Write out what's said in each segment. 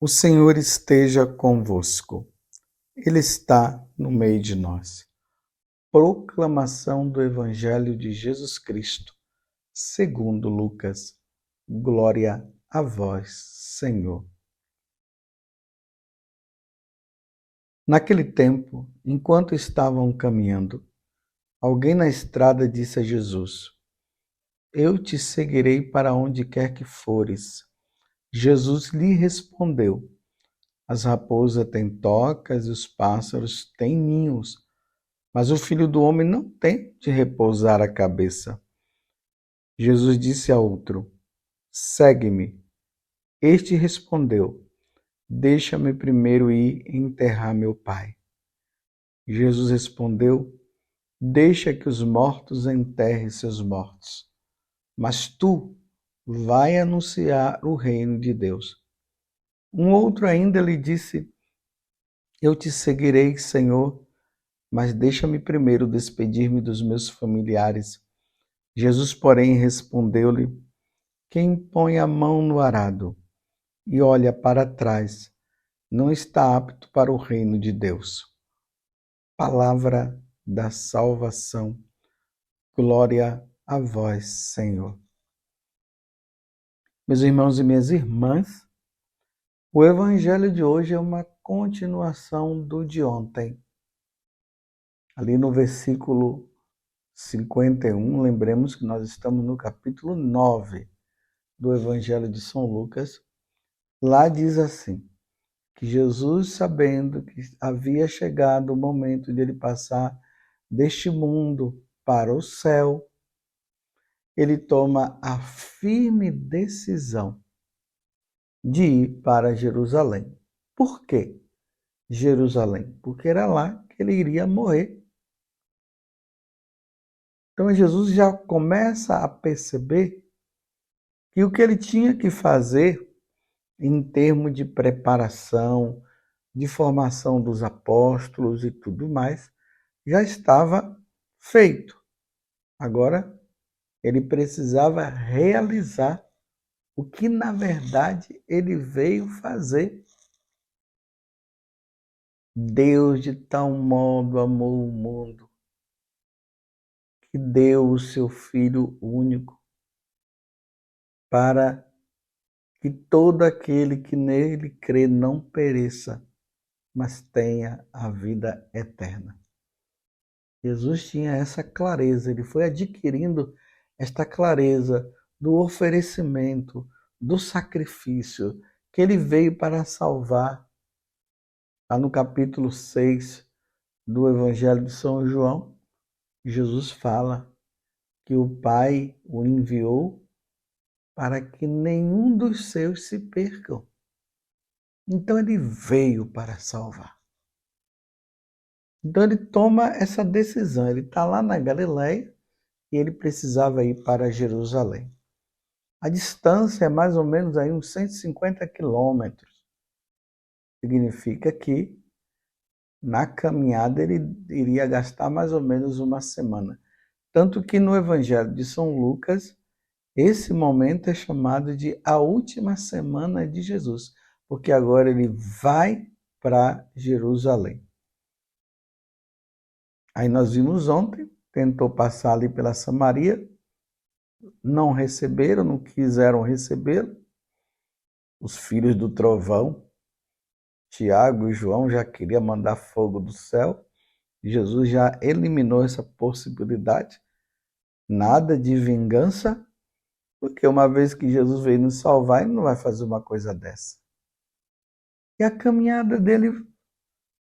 O Senhor esteja convosco. Ele está no meio de nós. Proclamação do Evangelho de Jesus Cristo, segundo Lucas. Glória a vós, Senhor. Naquele tempo, enquanto estavam caminhando, alguém na estrada disse a Jesus: Eu te seguirei para onde quer que fores. Jesus lhe respondeu: As raposas têm tocas e os pássaros têm ninhos, mas o Filho do Homem não tem de repousar a cabeça. Jesus disse a outro: Segue-me. Este respondeu: Deixa-me primeiro ir enterrar meu pai. Jesus respondeu: Deixa que os mortos enterrem seus mortos. Mas tu vai anunciar o reino de Deus. Um outro ainda lhe disse: Eu te seguirei, Senhor, mas deixa-me primeiro despedir-me dos meus familiares. Jesus, porém, respondeu-lhe: Quem põe a mão no arado e olha para trás não está apto para o reino de Deus. Palavra da salvação. Glória a vós, Senhor. Meus irmãos e minhas irmãs, o evangelho de hoje é uma continuação do de ontem. Ali no versículo 51, lembremos que nós estamos no capítulo 9 do Evangelho de São Lucas. Lá diz assim, que Jesus, sabendo que havia chegado o momento de ele passar deste mundo para o céu, ele toma a firme decisão de ir para Jerusalém. Por quê Jerusalém? Porque era lá que ele iria morrer. Então Jesus já começa a perceber que o que ele tinha que fazer em termos de preparação, de formação dos apóstolos e tudo mais, já estava feito. Agora, ele precisava realizar o que, na verdade, ele veio fazer. Deus de tal modo amou o mundo que deu o seu Filho único para que todo aquele que nele crê não pereça, mas tenha a vida eterna. Jesus tinha essa clareza, ele foi adquirindo esta clareza do oferecimento, do sacrifício, que ele veio para salvar. Lá no capítulo 6 do Evangelho de São João, Jesus fala que o Pai o enviou para que nenhum dos seus se percam. Então ele veio para salvar. Então ele toma essa decisão, ele está lá na Galileia e ele precisava ir para Jerusalém. A distância é mais ou menos aí uns 150 quilômetros. Significa que na caminhada ele iria gastar mais ou menos uma semana. Tanto que no Evangelho de São Lucas, esse momento é chamado de a última semana de Jesus, porque agora ele vai para Jerusalém. Aí nós vimos ontem, tentou passar ali pela Samaria, não receberam, não quiseram recebê-lo. Os filhos do trovão, Tiago e João, já queriam mandar fogo do céu. Jesus já eliminou essa possibilidade. Nada de vingança, porque uma vez que Jesus veio nos salvar, ele não vai fazer uma coisa dessa. E a caminhada dele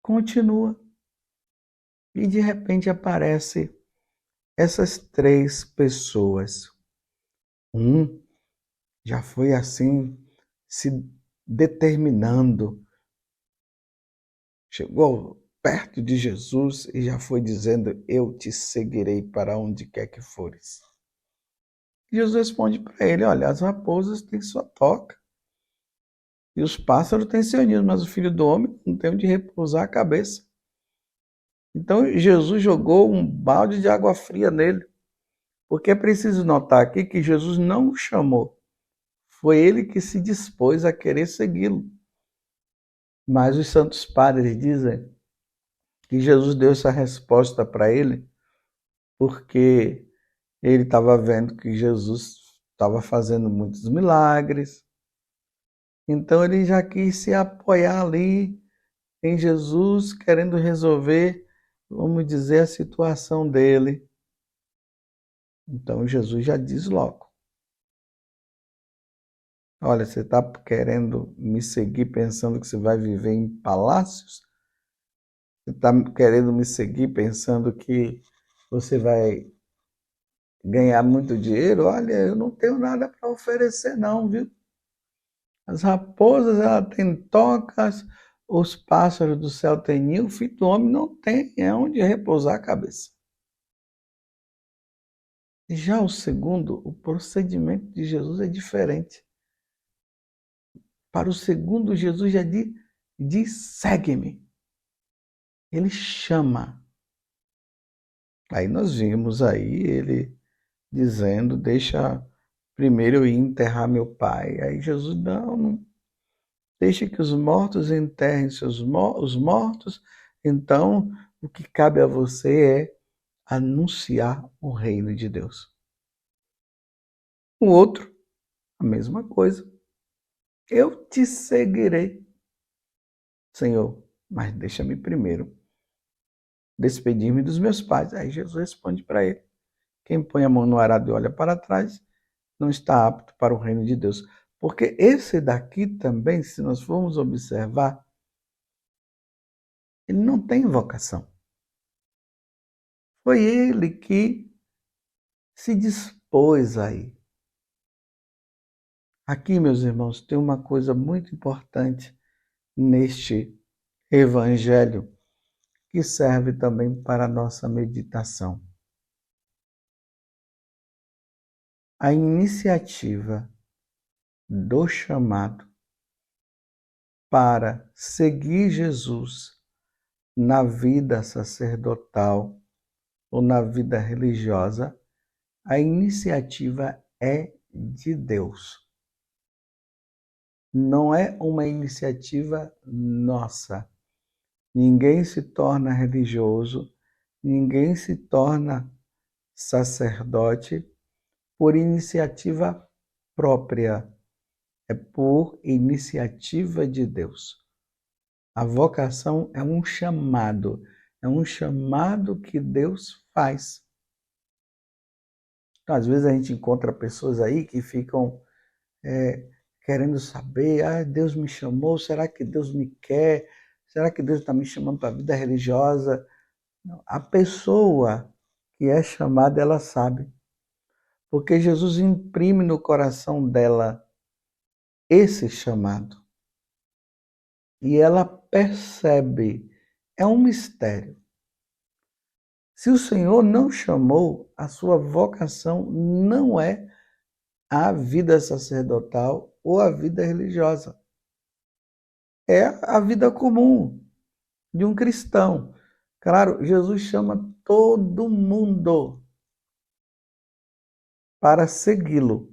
continua. E de repente aparecem essas três pessoas. Um já foi assim, se determinando. Chegou perto de Jesus e já foi dizendo: Eu te seguirei para onde quer que fores. Jesus responde para ele: Olha, as raposas têm sua toca e os pássaros têm seu ninho, mas o Filho do Homem não tem onde repousar a cabeça. Então Jesus jogou um balde de água fria nele, porque é preciso notar aqui que Jesus não o chamou, foi ele que se dispôs a querer segui-lo. Mas os santos padres dizem que Jesus deu essa resposta para ele porque ele estava vendo que Jesus estava fazendo muitos milagres, então ele já quis se apoiar ali em Jesus, querendo resolver, vamos dizer, a situação dele. Então Jesus já diz logo: olha, você está querendo me seguir pensando que você vai viver em palácios? Você está querendo me seguir pensando que você vai ganhar muito dinheiro? Olha, eu não tenho nada para oferecer não, viu? As raposas, ela têm tocas, os pássaros do céu têm ninho, o filho do homem não tem, é onde repousar a cabeça. Já o segundo, o procedimento de Jesus é diferente. Para o segundo, Jesus já diz segue-me. Ele chama. Aí nós vimos aí ele dizendo, deixa primeiro eu ir enterrar meu pai. Aí Jesus, não deixa que os mortos enterrem os mortos. Então, o que cabe a você é anunciar o reino de Deus. O outro, a mesma coisa. Eu te seguirei, Senhor, mas deixa-me primeiro despedir-me dos meus pais. Aí Jesus responde para ele: quem põe a mão no arado e olha para trás não está apto para o reino de Deus. Porque esse daqui também, se nós formos observar, ele não tem vocação. Foi ele que se dispôs aí. Aqui, meus irmãos, tem uma coisa muito importante neste evangelho que serve também para a nossa meditação. A iniciativa do chamado para seguir Jesus na vida sacerdotal ou na vida religiosa, a iniciativa é de Deus. Não é uma iniciativa nossa. Ninguém se torna religioso, ninguém se torna sacerdote por iniciativa própria. É por iniciativa de Deus. A vocação é um chamado que Deus faz. Então, às vezes a gente encontra pessoas aí que ficam querendo saber, Deus me chamou, será que Deus me quer? Será que Deus está me chamando para a vida religiosa? Não. A pessoa que é chamada, ela sabe. Porque Jesus imprime no coração dela esse chamado. E ela percebe. É um mistério. Se o Senhor não chamou, a sua vocação não é a vida sacerdotal ou a vida religiosa. É a vida comum de um cristão. Claro, Jesus chama todo mundo para segui-lo,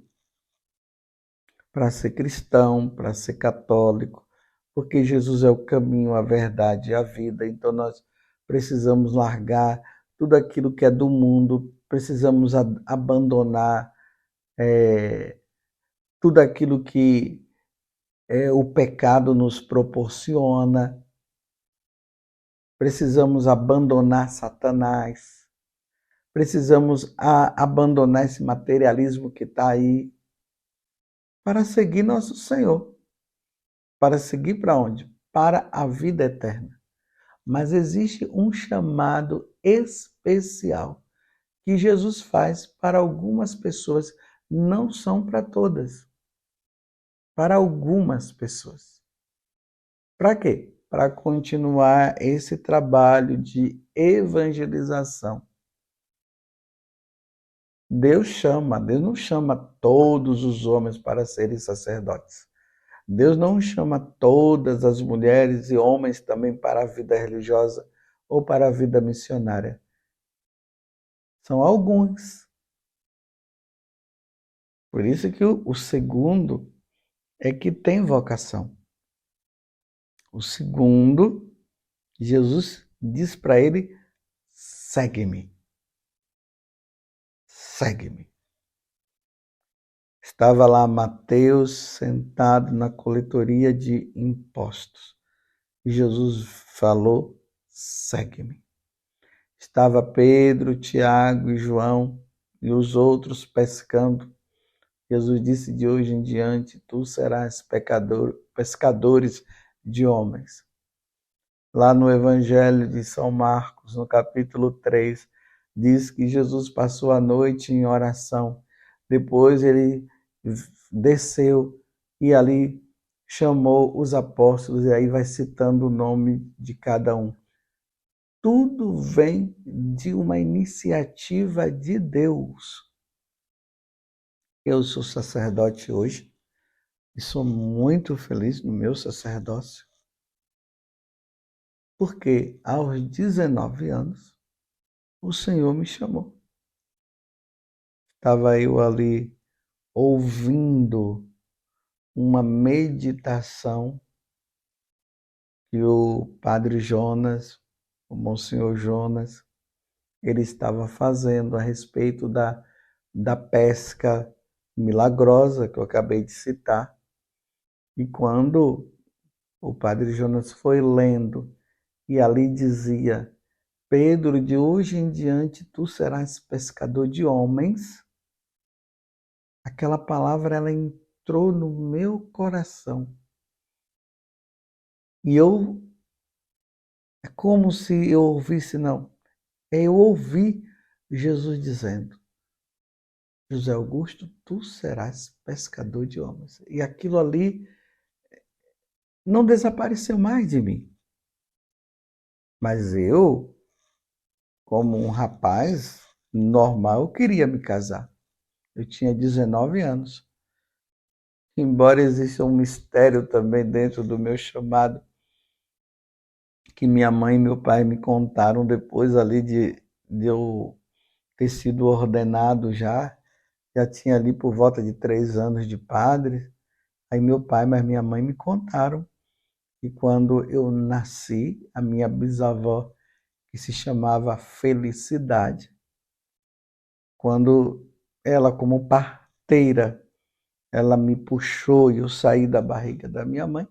para ser cristão, para ser católico, porque Jesus é o caminho, a verdade e a vida. Então nós precisamos largar tudo aquilo que é do mundo, precisamos abandonar tudo aquilo que o pecado nos proporciona. Precisamos abandonar Satanás. Precisamos abandonar esse materialismo que está aí para seguir nosso Senhor. Para seguir para onde? Para a vida eterna. Mas existe um chamado especial que Jesus faz para algumas pessoas, não são para todas. Para algumas pessoas. Para quê? Para continuar esse trabalho de evangelização. Deus não chama todos os homens para serem sacerdotes. Deus não chama todas as mulheres e homens também para a vida religiosa ou para a vida missionária. São alguns. Por isso que o segundo é que tem vocação. O segundo, Jesus diz para ele: segue-me. Segue-me. Estava lá Mateus sentado na coletoria de impostos. E Jesus falou: segue-me. Estava Pedro, Tiago e João e os outros pescando. Jesus disse: de hoje em diante, tu serás pescadores de homens. Lá no Evangelho de São Marcos, no capítulo 3, diz que Jesus passou a noite em oração. Depois ele desceu e ali chamou os apóstolos, e aí vai citando o nome de cada um. Tudo vem de uma iniciativa de Deus. Eu sou sacerdote hoje e sou muito feliz no meu sacerdócio, porque aos 19 anos o Senhor me chamou. Estava eu ali ouvindo uma meditação que o Padre Jonas, o Monsenhor Jonas, ele estava fazendo a respeito da pesca milagrosa que eu acabei de citar. E quando o Padre Jonas foi lendo, e ali dizia: Pedro, de hoje em diante tu serás pescador de homens, aquela palavra ela entrou no meu coração. E é como se eu ouvisse, não, eu ouvi Jesus dizendo: José Augusto, tu serás pescador de homens. E aquilo ali não desapareceu mais de mim. Mas eu, como um rapaz normal, eu queria me casar. Eu tinha 19 anos. Embora exista um mistério também dentro do meu chamado, que minha mãe e meu pai me contaram depois ali de eu ter sido ordenado já tinha ali por volta de 3 anos de padre. Aí meu pai e minha mãe me contaram que quando eu nasci, a minha bisavó, que se chamava Felicidade, quando ela, como parteira, ela me puxou e eu saí da barriga da minha mãe,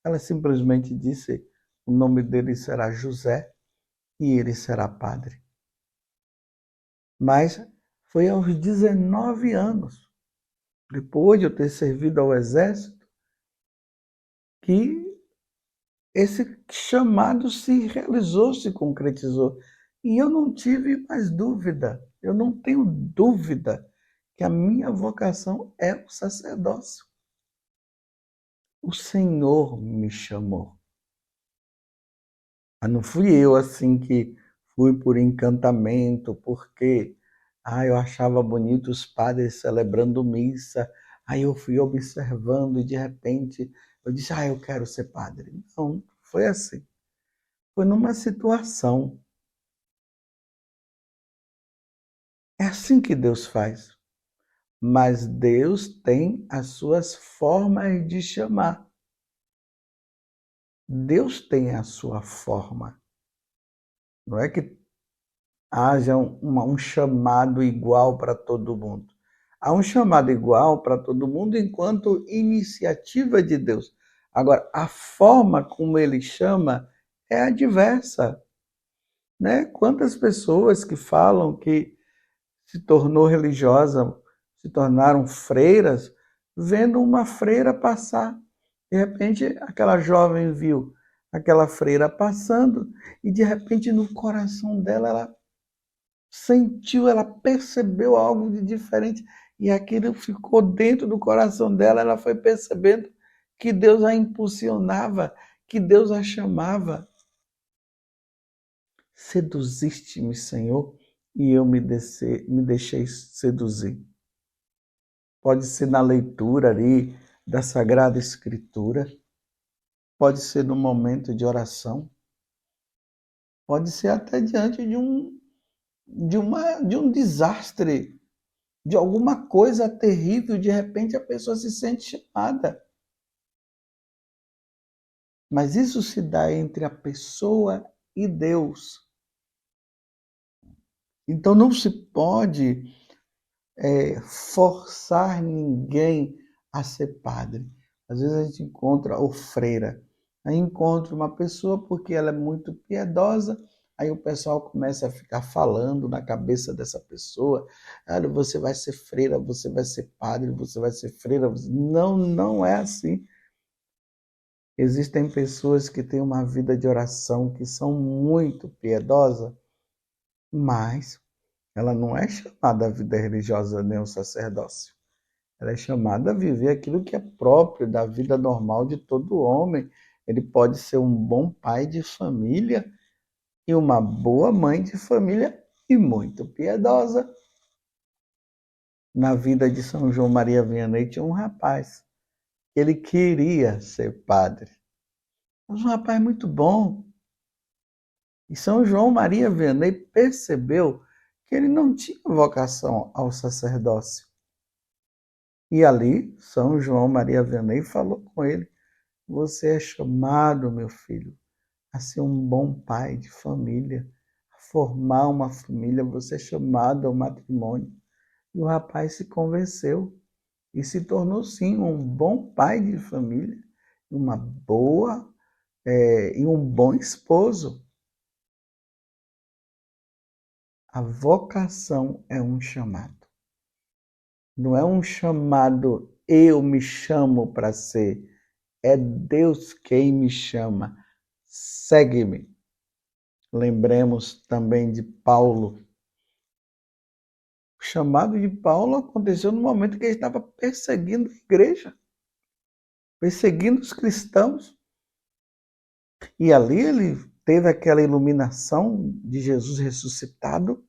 ela simplesmente disse: o nome dele será José e ele será padre. Mas foi aos 19 anos, depois de eu ter servido ao exército, que esse chamado se realizou, se concretizou. E eu não tive mais dúvida, eu não tenho dúvida que a minha vocação é o sacerdócio. O Senhor me chamou. Mas não fui eu assim que fui por encantamento, porque eu achava bonito os padres celebrando missa, aí eu fui observando e de repente eu disse: eu quero ser padre. Não, foi assim. Foi numa situação. É assim que Deus faz. Mas Deus tem as suas formas de chamar. Deus tem a sua forma. Não é que haja um chamado igual para todo mundo. Há um chamado igual para todo mundo enquanto iniciativa de Deus. Agora, a forma como ele chama é a diversa. Né? Quantas pessoas que falam que se tornou religiosa, se tornaram freiras, vendo uma freira passar. De repente, aquela jovem viu aquela freira passando e, de repente, no coração dela, ela sentiu, ela percebeu algo de diferente e aquilo ficou dentro do coração dela. Ela foi percebendo que Deus a impulsionava, que Deus a chamava. Seduziste-me, Senhor, e eu me deixei seduzir. Pode ser na leitura ali da Sagrada Escritura, pode ser no momento de oração, pode ser até diante de um desastre, de alguma coisa terrível, de repente a pessoa se sente chamada. Mas isso se dá entre a pessoa e Deus. Então não se pode forçar ninguém a ser padre. Às vezes a gente encontra, ou freira, aí encontra uma pessoa porque ela é muito piedosa, aí o pessoal começa a ficar falando na cabeça dessa pessoa, olha, você vai ser freira, você vai ser padre, você vai ser freira. Não, não é assim. Existem pessoas que têm uma vida de oração, que são muito piedosas, mas ela não é chamada a vida religiosa nem o sacerdócio. Ela é chamada a viver aquilo que é próprio da vida normal de todo homem. Ele pode ser um bom pai de família e uma boa mãe de família e muito piedosa. Na vida de São João Maria Vianney tinha um rapaz. Ele queria ser padre. Mas um rapaz muito bom. E São João Maria Vianney percebeu que ele não tinha vocação ao sacerdócio. E ali, São João Maria Vianney falou com ele: você é chamado, meu filho, a ser um bom pai de família, a formar uma família, você é chamado ao matrimônio. E o rapaz se convenceu e se tornou, sim, um bom pai de família, uma boa e um bom esposo. A vocação é um chamado. Não é um chamado, eu me chamo para ser. É Deus quem me chama. Segue-me. Lembremos também de Paulo. O chamado de Paulo aconteceu no momento que ele estava perseguindo a igreja, perseguindo os cristãos. E ali ele teve aquela iluminação de Jesus ressuscitado.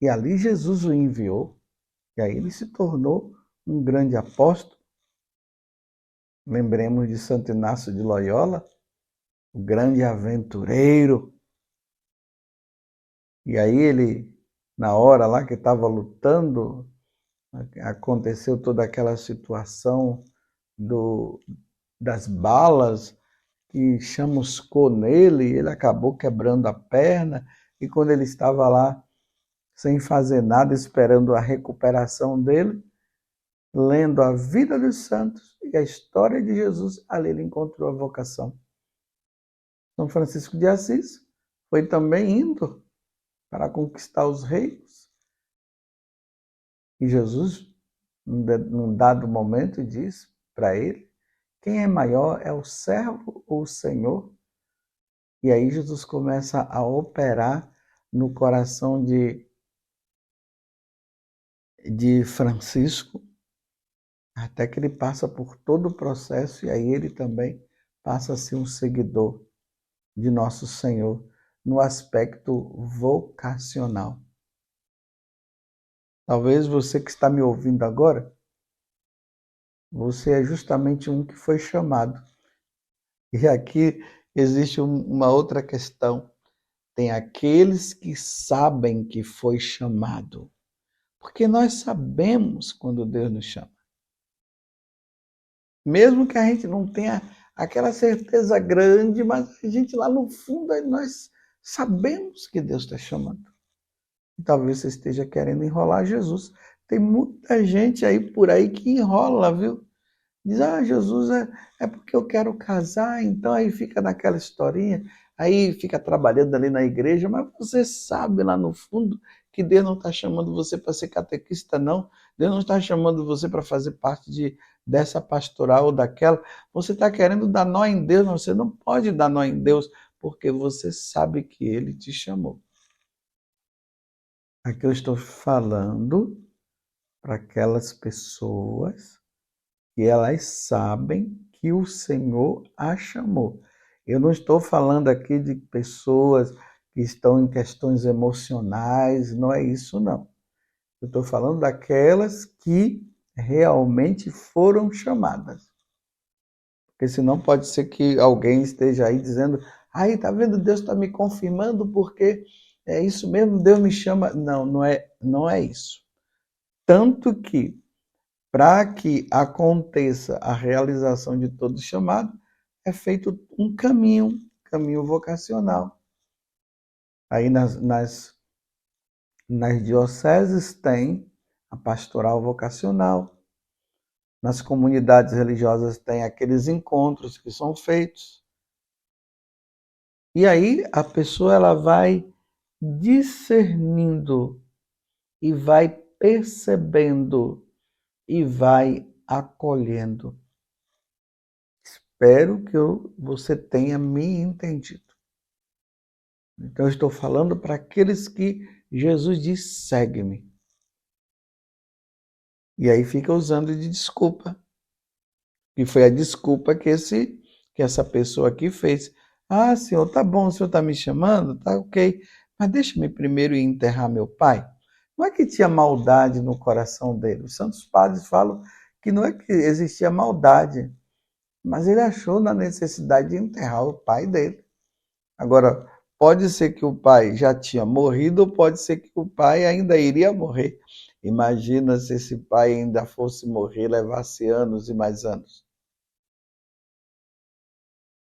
E ali Jesus o enviou. E aí ele se tornou um grande apóstolo. Lembremos de Santo Inácio de Loyola, o grande aventureiro. E aí ele, na hora lá que estava lutando, aconteceu toda aquela situação das balas que chamuscou nele, ele acabou quebrando a perna, e quando ele estava lá sem fazer nada, esperando a recuperação dele, lendo a vida dos santos e a história de Jesus, ali ele encontrou a vocação. São Francisco de Assis foi também indo para conquistar os reinos. E Jesus, num dado momento, diz para ele: quem é maior é o servo ou o Senhor? E aí Jesus começa a operar no coração de Francisco, até que ele passa por todo o processo, e aí ele também passa a ser um seguidor de nosso Senhor no aspecto vocacional. Talvez você que está me ouvindo agora, você é justamente um que foi chamado. E aqui existe uma outra questão. Tem aqueles que sabem que foi chamado. Porque nós sabemos quando Deus nos chama. Mesmo que a gente não tenha aquela certeza grande, mas a gente lá no fundo, nós sabemos que Deus está chamando. E talvez você esteja querendo enrolar Jesus. Tem muita gente aí por aí que enrola, viu? Diz, Jesus é porque eu quero casar, então aí fica naquela historinha, aí fica trabalhando ali na igreja, mas você sabe lá no fundo que Deus não está chamando você para ser catequista, não. Deus não está chamando você para fazer parte dessa pastoral ou daquela. Você está querendo dar nó em Deus, mas você não pode dar nó em Deus, porque você sabe que Ele te chamou. Aqui eu estou falando para aquelas pessoas que elas sabem que o Senhor a chamou. Eu não estou falando aqui de pessoas que estão em questões emocionais, não é isso não. Eu estou falando daquelas que realmente foram chamadas. Porque senão pode ser que alguém esteja aí dizendo, aí, tá vendo, Deus está me confirmando porque é isso mesmo, Deus me chama. Não, não é isso. Tanto que para que aconteça a realização de todo chamado, é feito um caminho vocacional. Aí nas dioceses tem a pastoral vocacional. Nas comunidades religiosas tem aqueles encontros que são feitos. E aí a pessoa ela vai discernindo e vai percebendo e vai acolhendo. Espero que você tenha me entendido. Então eu estou falando para aqueles que Jesus diz, segue-me. E aí fica usando de desculpa. E foi a desculpa que essa pessoa aqui fez. Ah, senhor, tá bom, o senhor está me chamando? Tá ok. Mas deixa-me primeiro ir enterrar meu pai. Não é que tinha maldade no coração dele. Os santos padres falam que não é que existia maldade, mas ele achou na necessidade de enterrar o pai dele. Agora, pode ser que o pai já tinha morrido, ou pode ser que o pai ainda iria morrer. Imagina se esse pai ainda fosse morrer, levasse anos e mais anos.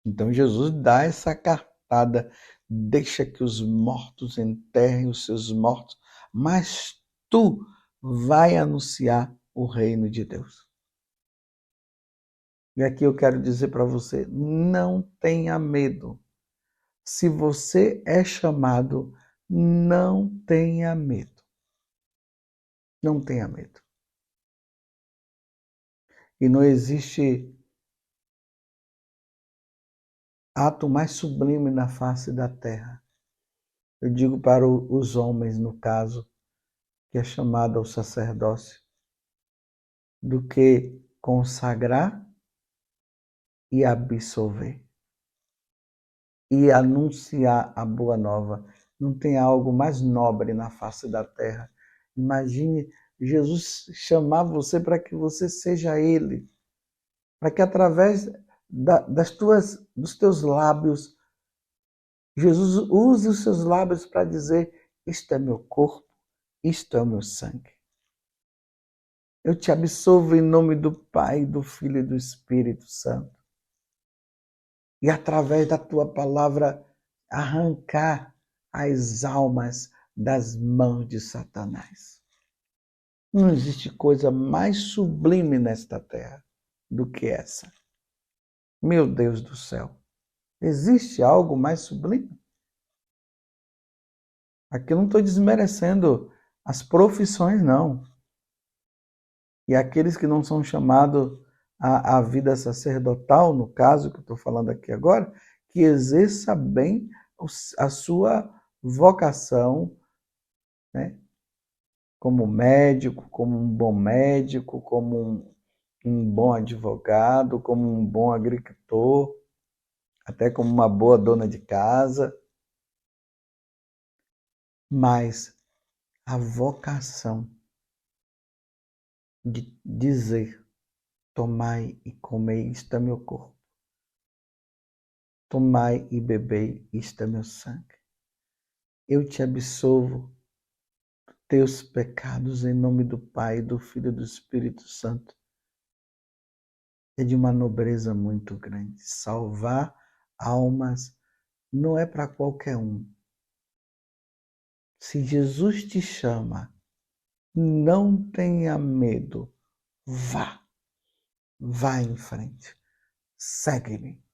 Então Jesus dá essa cartada, deixa que os mortos enterrem os seus mortos, mas tu vai anunciar o reino de Deus. E aqui eu quero dizer para você, não tenha medo. Se você é chamado, não tenha medo. Não tenha medo. E não existe ato mais sublime na face da terra. Eu digo para os homens, no caso, que é chamado ao sacerdócio, do que consagrar e absolver. E anunciar a boa nova. Não tem algo mais nobre na face da terra. Imagine Jesus chamar você para que você seja Ele. Para que através dos teus lábios, Jesus use os seus lábios para dizer, isto é meu corpo, isto é o meu sangue. Eu te absolvo em nome do Pai, do Filho e do Espírito Santo. E através da tua palavra arrancar as almas das mãos de Satanás. Não existe coisa mais sublime nesta terra do que essa. Meu Deus do céu, existe algo mais sublime? Aqui eu não estou desmerecendo as profissões, não. E aqueles que não são chamados à vida sacerdotal, no caso que eu estou falando aqui agora, que exerça bem a sua vocação, né? Como médico, como um bom médico, como um bom advogado, como um bom agricultor, até como uma boa dona de casa. Mas a vocação de dizer, tomai e comei, isto é meu corpo. Tomai e bebei, isto é meu sangue. Eu te absolvo teus pecados em nome do Pai, do Filho e do Espírito Santo. É de uma nobreza muito grande. Salvar almas não é para qualquer um. Se Jesus te chama, não tenha medo. Vá em frente. Segue-me.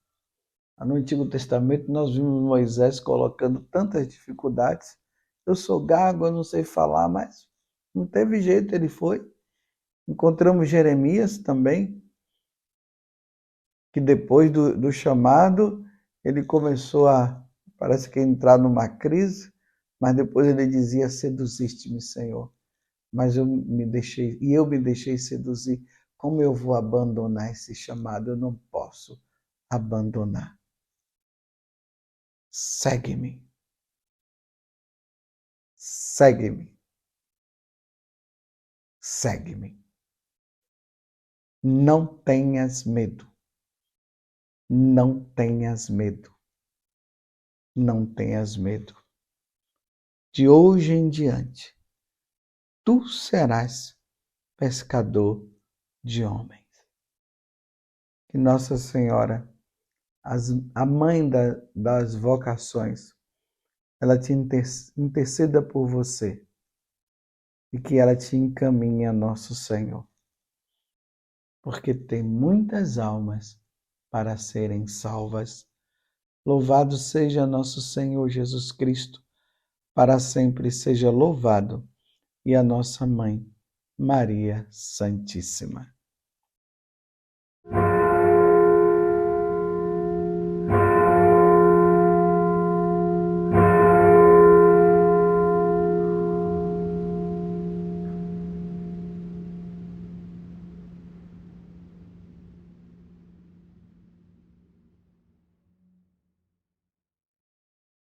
No Antigo Testamento nós vimos Moisés colocando tantas dificuldades. Eu sou gago, eu não sei falar, mas não teve jeito, ele foi. Encontramos Jeremias também, que depois do chamado, ele começou parece que entrar numa crise, mas depois ele dizia, seduziste-me, Senhor. Mas eu me deixei seduzir. Como eu vou abandonar esse chamado? Eu não posso abandonar. Segue-me. Segue-me. Segue-me. Não tenhas medo. Não tenhas medo. Não tenhas medo. De hoje em diante, tu serás pescador de homens. Que Nossa Senhora a mãe das vocações, ela te interceda por você e que ela te encaminhe a nosso Senhor, porque tem muitas almas para serem salvas. Louvado seja nosso Senhor Jesus Cristo, para sempre seja louvado, e a nossa Mãe, Maria Santíssima.